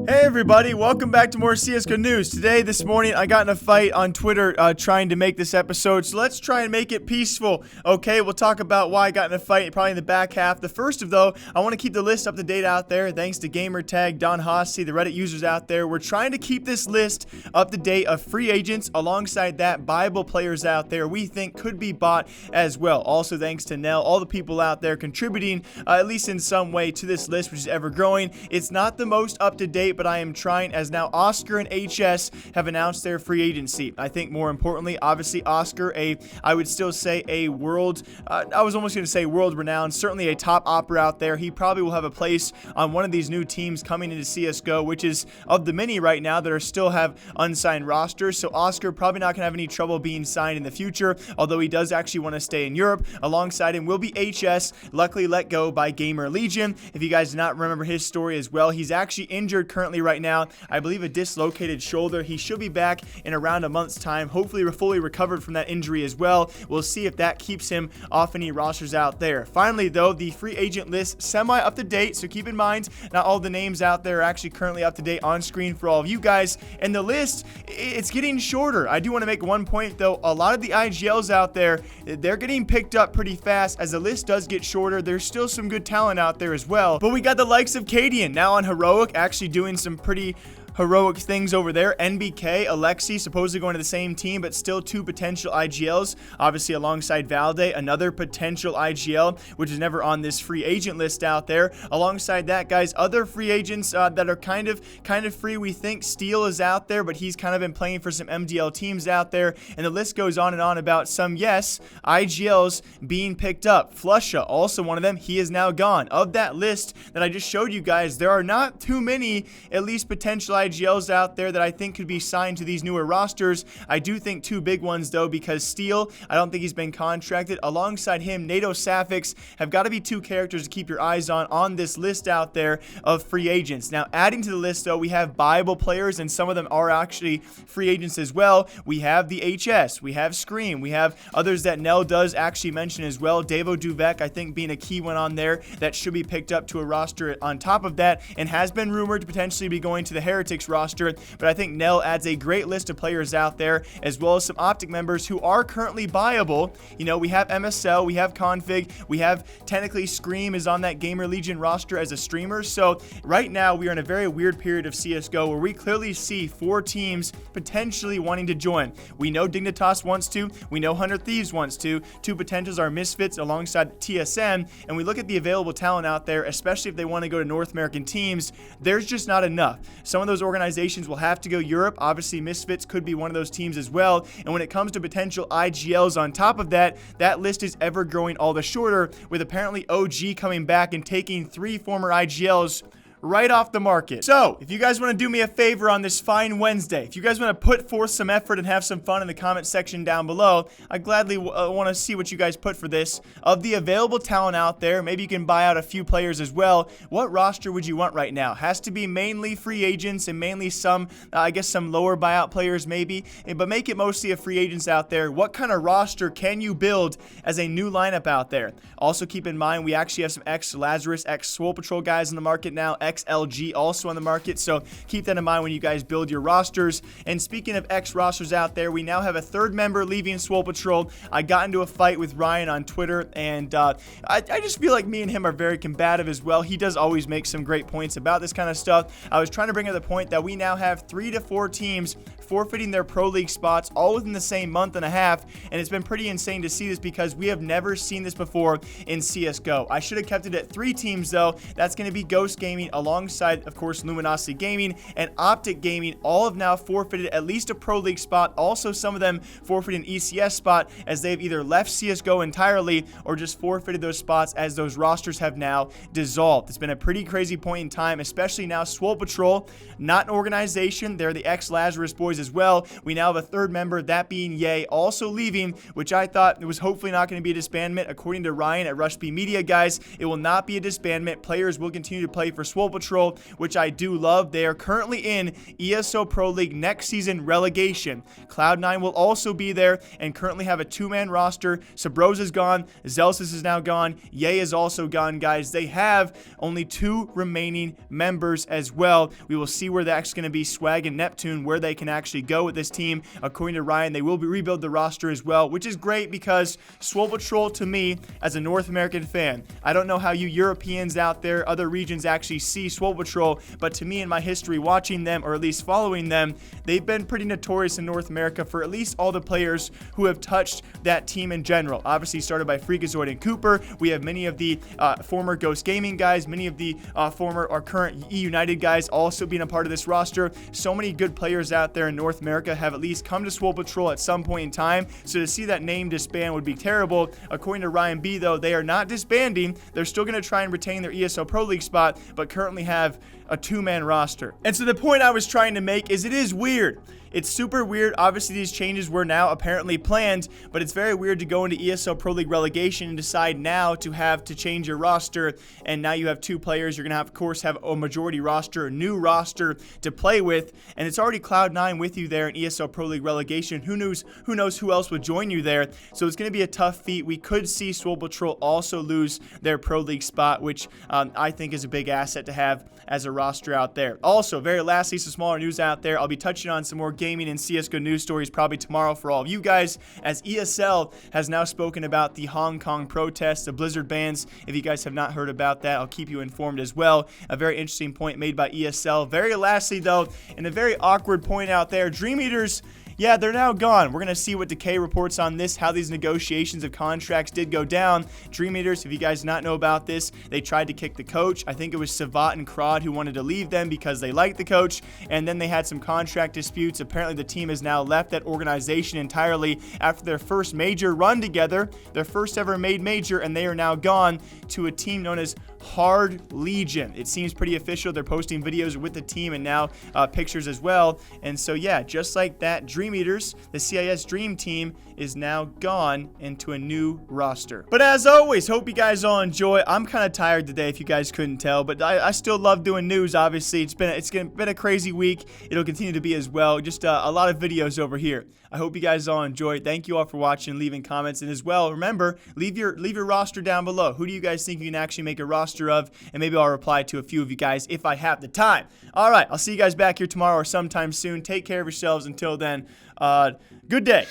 Hey everybody, welcome back to more CSGO news. This morning, I got in a fight on Twitter trying to make this episode, so let's try and make it peaceful. Okay, we'll talk about why I got in a fight probably in the back half. The first of though, I want to keep the list up to date out there. Thanks to Gamertag, Don Hossie, the Reddit users out there. We're trying to keep this list up to date of free agents. Alongside that, viable players out there we think could be bought as well. Also thanks to Nell, all the people out there contributing at least in some way to this list, which is ever growing. It's not the most up to date, but I am trying, as now Oskar and HS have announced their free agency. I think more importantly, obviously Oskar, I would still say a world, I was almost going to say world renowned, certainly a top opera out there. He probably will have a place on one of these new teams coming into CSGO, which is of the many right now that are still have unsigned rosters. So Oskar probably not going to have any trouble being signed in the future, although he does actually want to stay in Europe. Alongside him will be HS, luckily let go by HardLegion. If you guys do not remember his story as well, he's actually injured currently right now. I believe a dislocated shoulder. He should be back in around a month's time, hopefully fully recovered from that injury as well. We'll see if that keeps him off any rosters out there. Finally though, the free agent list semi up to date, so keep in mind not all the names out there are actually currently up to date on screen for all of you guys, and the list, it's getting shorter. I do want to make one point though, a lot of the IGLs out there, they're getting picked up pretty fast. As the list does get shorter, there's still some good talent out there as well, but we got the likes of Cadian now on Heroic, actually doing some pretty heroic things over there. NBK, Alexi, supposedly going to the same team, but still two potential IGLs, obviously alongside Valde, another potential IGL, which is never on this free agent list out there. Alongside that, guys, other free agents that are kind of free, we think Steel is out there, but he's kind of been playing for some MDL teams out there, and the list goes on and on about some, yes, IGLs being picked up. Flusha, also one of them, he is now gone. Of that list that I just showed you guys, there are not too many, at least potential IGLs out there that I think could be signed to these newer rosters. I do think two big ones though, because Steel, I don't think he's been contracted. Alongside him, NATO Sapphics have got to be two characters to keep your eyes on this list out there of free agents. Now, adding to the list though, we have viable players, and some of them are actually free agents as well. We have the HS, we have Scream, we have others that Nell does actually mention as well. Davo Duvek, I think, being a key one on there that should be picked up to a roster on top of that, and has been rumored to potentially be going to the Heretics roster. But I think Nell adds a great list of players out there, as well as some OpTic members who are currently buyable. You know, we have MSL, we have Config, we have technically Scream is on that HardLegion roster as a streamer. So right now we are in a very weird period of CSGO where we clearly see 4 teams potentially wanting to join. We know Dignitas wants to, we know 100 Thieves wants to, two potentials are Misfits alongside TSM, and we look at the available talent out there, especially if they want to go to North American teams, there's just not enough. Some of those organizations will have to go Europe. Obviously, Misfits could be one of those teams as well. And when it comes to potential IGLs on top of that, that list is ever growing all the shorter, with apparently OG coming back and taking 3 former IGLs right off the market. So, if you guys want to do me a favor on this fine Wednesday, if you guys want to put forth some effort and have some fun in the comment section down below, I gladly want to see what you guys put for this. Of the available talent out there, maybe you can buy out a few players as well. What roster would you want right now? Has to be mainly free agents and mainly some, I guess some lower buyout players maybe, but make it mostly of free agents out there. What kind of roster can you build as a new lineup out there? Also keep in mind, we actually have some ex-Lazarus, ex-Swole Patrol guys in the market now, XLG also on the market, so keep that in mind when you guys build your rosters. And speaking of X rosters out there, we now have a third member leaving Swole Patrol. I got into a fight with Ryan on Twitter, and I just feel like me and him are very combative as well. He does always make some great points about this kind of stuff. I was trying to bring up the point that we now have 3 to 4 teams forfeiting their Pro League spots all within the same month and a half, and it's been pretty insane to see this because we have never seen this before in CSGO. I should have kept it at 3 teams though. That's going to be Ghost Gaming alongside, of course, Luminosity Gaming and OpTic Gaming. All have now forfeited at least a Pro League spot. Also, some of them forfeited an ECS spot as they've either left CSGO entirely or just forfeited those spots as those rosters have now dissolved. It's been a pretty crazy point in time, especially now Swole Patrol, not an organization. They're the ex-Lazarus boys as well. We now have a third member, that being Ye, also leaving, which I thought it was hopefully not going to be a disbandment. According to Ryan at Rush B Media, guys, it will not be a disbandment. Players will continue to play for Swole Swole Patrol, which I do love. They are currently in ESO Pro League next season relegation. Cloud9 will also be there and currently have a 2-man roster. Sabros is gone. Zelsis is now gone. Ye is also gone, guys. They have only 2 remaining members as well. We will see where that's going to be, Swag and Neptune, where they can actually go with this team. According to Ryan, they will rebuild the roster as well, which is great because Swole Patrol, to me, as a North American fan, I don't know how you Europeans out there, other regions actually see Swole Patrol, but to me, in my history watching them, or at least following them, they've been pretty notorious in North America for at least all the players who have touched that team in general. Obviously started by Freakazoid and Cooper. We have many of the former Ghost Gaming guys, many of the former or current E United guys also being a part of this roster. So many good players out there in North America have at least come to Swole Patrol at some point in time, so to see that name disband would be terrible. According to Ryan B, though, they are not disbanding. They're still going to try and retain their ESO Pro League spot, but currently have a 2-man roster. And so the point I was trying to make is it is weird. It's super weird. Obviously, these changes were now apparently planned, but it's very weird to go into ESL Pro League relegation and decide now to have to change your roster, and now you have 2 players. You're going to have, of course, have a majority roster, a new roster to play with, and it's already Cloud9 with you there in ESL Pro League relegation. Who knows who else would join you there? So it's going to be a tough feat. We could see Swole Patrol also lose their Pro League spot, which I think is a big asset to have as a roster out there. Also, very lastly, some smaller news out there. I'll be touching on some more gaming and CSGO news stories probably tomorrow for all of you guys, as ESL has now spoken about the Hong Kong protests, the Blizzard bans. If you guys have not heard about that, I'll keep you informed as well. A very interesting point made by ESL. Very lastly, though, and a very awkward point out there, DreamEaters, yeah, they're now gone. We're going to see what Decay reports on this, how these negotiations of contracts did go down. DreamEaters, if you guys not know about this, they tried to kick the coach. I think it was Savat and Krod who wanted to leave them because they liked the coach, and then they had some contract disputes. Apparently, the team has now left that organization entirely after their first major run together, their first ever made major, and they are now gone to a team known as HardLegion. It seems pretty official. They're posting videos with the team and now pictures as well. And so, yeah, just like that, DreamEaters, the CIS Dream Team, is now gone into a new roster. But as always, hope you guys all enjoy. I'm kind of tired today, if you guys couldn't tell, but I still love doing news. Obviously, it's been a crazy week. It'll continue to be as well. Just a lot of videos over here. I hope you guys all enjoyed. Thank you all for watching, leaving comments, and as well, remember, leave your roster down below. Who do you guys think you can actually make a roster of? And maybe I'll reply to a few of you guys if I have the time. All right, I'll see you guys back here tomorrow or sometime soon. Take care of yourselves. Until then, good day.